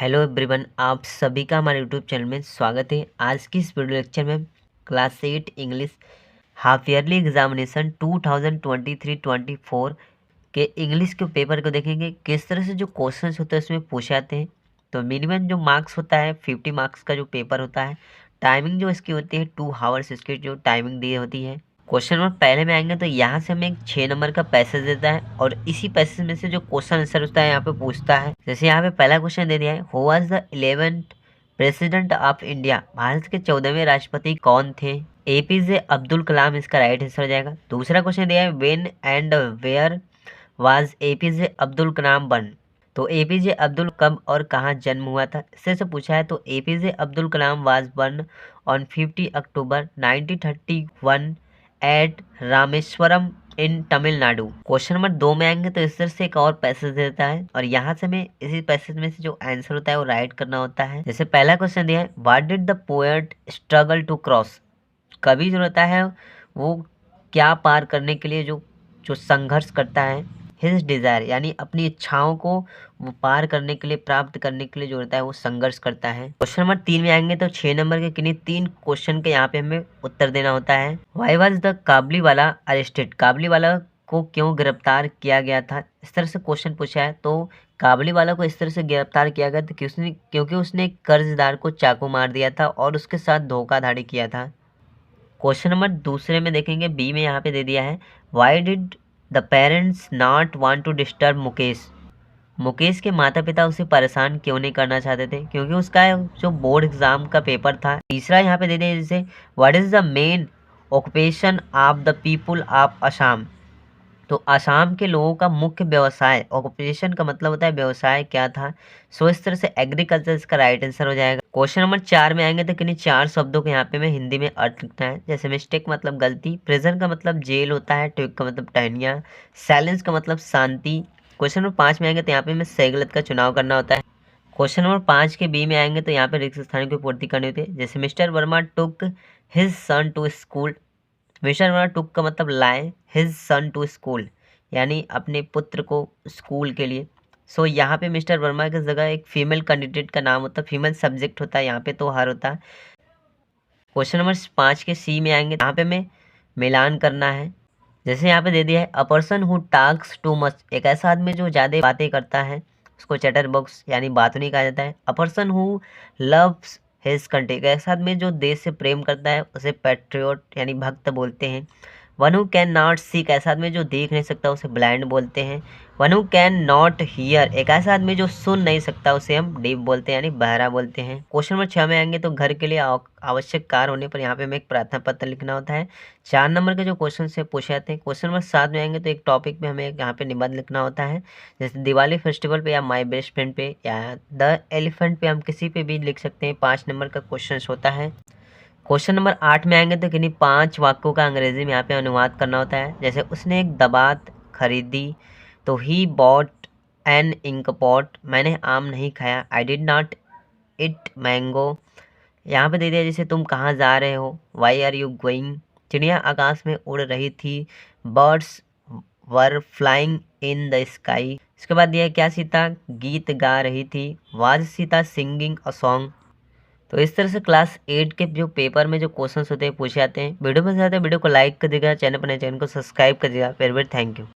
Hello everyone, आप सभी का हमारे यूट्यूब चैनल में स्वागत है। आज की इस वीडियो लेक्चर में class 8 English half yearly examination 2023-24 के इंग्लिश के पेपर को देखेंगे। किस तरह से जो क्वेश्चंस होते हैं उसमें पूछे जाते हैं। तो मिनिमम जो मार्क्स होता है 50 मार्क्स का जो पेपर होता है। टाइमिंग जो इसकी होती है 2 आवर्स इसकी जो टाइमिंग दी होती है। क्वेश्चन नंबर पहले में आएंगे तो यहाँ से हमें एक 6 नंबर का पैसेज देता है और इसी पैसेज में से जो क्वेश्चन आंसर होता है यहाँ पे पूछता है। जैसे यहाँ पे पहला क्वेश्चन दे दिया है, who was the 11th president of India, Bharat के 14वें राष्ट्रपति कौन थे? एपीजे अब्दुल कलाम इसका राइट आंसर हो जाएगा। दूसरा क्वेश्चन दिया है, when and where was APJ Abdul Kalam born, तो एपीजे अब्दुल कब और कहाँ जन्म हुआ था, इससे से पूछा है। तो APJ Abdul Kalam was born on 50 October 1931 at Rameswaram in Tamil Nadu. Question number 2 में आएंगे तो इस तरह से एक और पैसेज देता है और यहाँ से हमें इसी पैसेज में से जो आंसर होता है वो राइट करना होता है। जैसे पहला क्वेश्चन दिया है, what did the poet struggle to cross, कवि जो रहता है वो क्या पार करने के लिए जो जो संघर्ष करता है। हिज डिजायर यानी अपनी इच्छाओं को वो पार करने के लिए, प्राप्त करने के लिए जो रहता है वो संघर्ष करता है। क्वेश्चन नंबर 3 में आएंगे तो 6 नंबर के किन्हीं 3 क्वेश्चन के यहाँ पे हमें उत्तर देना होता है। Why was the Kabuliwala arrested, Kabuliwala को क्यों गिरफ्तार किया गया था, इस तरह से क्वेश्चन पूछा है। तो काबुलीवाला को इस तरह से गिरफ्तार किया गया था क्योंकि उसने एक कर्जदार को चाकू मार दिया था और उसके साथ धोखाधड़ी किया था। क्वेश्चन नंबर दूसरे में देखेंगे, बी में यहाँ पे दे दिया है, why did the parents not want to disturb Mukesh, Mukesh के माता पिता उसे परेशान क्यों नहीं करना चाहते थे, क्योंकि उसका जो बोर्ड एग्जाम का पेपर था। तीसरा यहाँ पे दे दिया जैसे, what is the main occupation of the people of Assam, तो असम के लोगों का मुख्य व्यवसाय, ऑक्यूपेशन का मतलब होता है व्यवसाय, क्या था। सो इस तरह से एग्रीकल्चर इसका राइट आंसर हो जाएगा। क्वेश्चन नंबर 4 में आएंगे तो किन्हीं 4 शब्दों के यहाँ पे मैं हिंदी में अर्थ लिखना है। जैसे मिस्टेक मतलब गलती, प्रिजन का मतलब जेल होता है, ट्विक का मतलब टहनिया, साइलेंस का मतलब शांति। क्वेश्चन नंबर 5 में आएंगे तो यहाँ पे मैं सही गलत का चुनाव करना होता है। क्वेश्चन नंबर 5 के बी में आएंगे तो यहाँ पे रिक्त स्थान की पूर्ति करनी होती है। जैसे mister Verma took his son to school, mister Verma took का मतलब लाए, हिज सन टू स्कूल यानी अपने पुत्र को स्कूल के लिए। सो यहाँ पे मिस्टर वर्मा की जगह एक फीमेल कैंडिडेट का नाम होता है, फीमेल सब्जेक्ट होता है यहाँ पे, तो हर होता है। क्वेश्चन नंबर 5 के सी में आएंगे, यहाँ पे में मिलान करना है। जैसे यहाँ पे दे दिया है, a person who talks too much, एक ऐसा आदमी जो ज़्यादा बातें करता है उसको चैटर बॉक्स यानी बातूनी कहा जाता है। A person who loves his country, एक ऐसा आदमी जो देश से प्रेम करता है उसे पैट्रियोट यानी भक्त बोलते हैं। वन हु कैन नॉट सी, एक ऐसा आदमी जो देख नहीं सकता उसे ब्लाइंड बोलते हैं। One who can not here, एक ऐसा आदमी जो सुन नहीं सकता उसे हम डीफ बोलते हैं यानी बहरा बोलते हैं। क्वेश्चन नंबर 6 में आएंगे तो घर के लिए आवश्यक कार्य होने पर यहाँ पे हमें एक प्रार्थना पत्र लिखना होता है। 4 नंबर के जो क्वेश्चन से पूछे जाते हैं। क्वेश्चन नंबर 7 में आएंगे तो एक टॉपिक में हमें यहाँ पे निबंध लिखना होता है। जैसे दिवाली फेस्टिवल पे या माई बेस्ट फ्रेंड पे या द एलिफेंट पे, हम किसी पे भी लिख सकते हैं। 5 नंबर का क्वेश्चन होता है। क्वेश्चन नंबर 8 में आएंगे तो किन्हीं 5 वाक्यों का अंग्रेजी में यहाँ पे अनुवाद करना होता है। जैसे उसने एक दबात खरीदी, तो he bought an ink pot, मैंने आम नहीं खाया, I did not eat mango. यहाँ पे दे दिया जैसे तुम कहाँ जा रहे हो, वाई आर यू गोइंग, चिड़िया आकाश में उड़ रही थी, birds were flying in the sky. इसके बाद दिया है, क्या सीता गीत गा रही थी, was Sita singing a song. तो इस तरह से क्लास 8 के जो पेपर में जो क्वेश्चंस होते हैं पूछे जाते हैं। वीडियो पसंद आते हैं वीडियो को लाइक कर दीजिएगा, चैनल पर नए चैनल को सब्सक्राइब कर दीजिएगा। Very very thank you.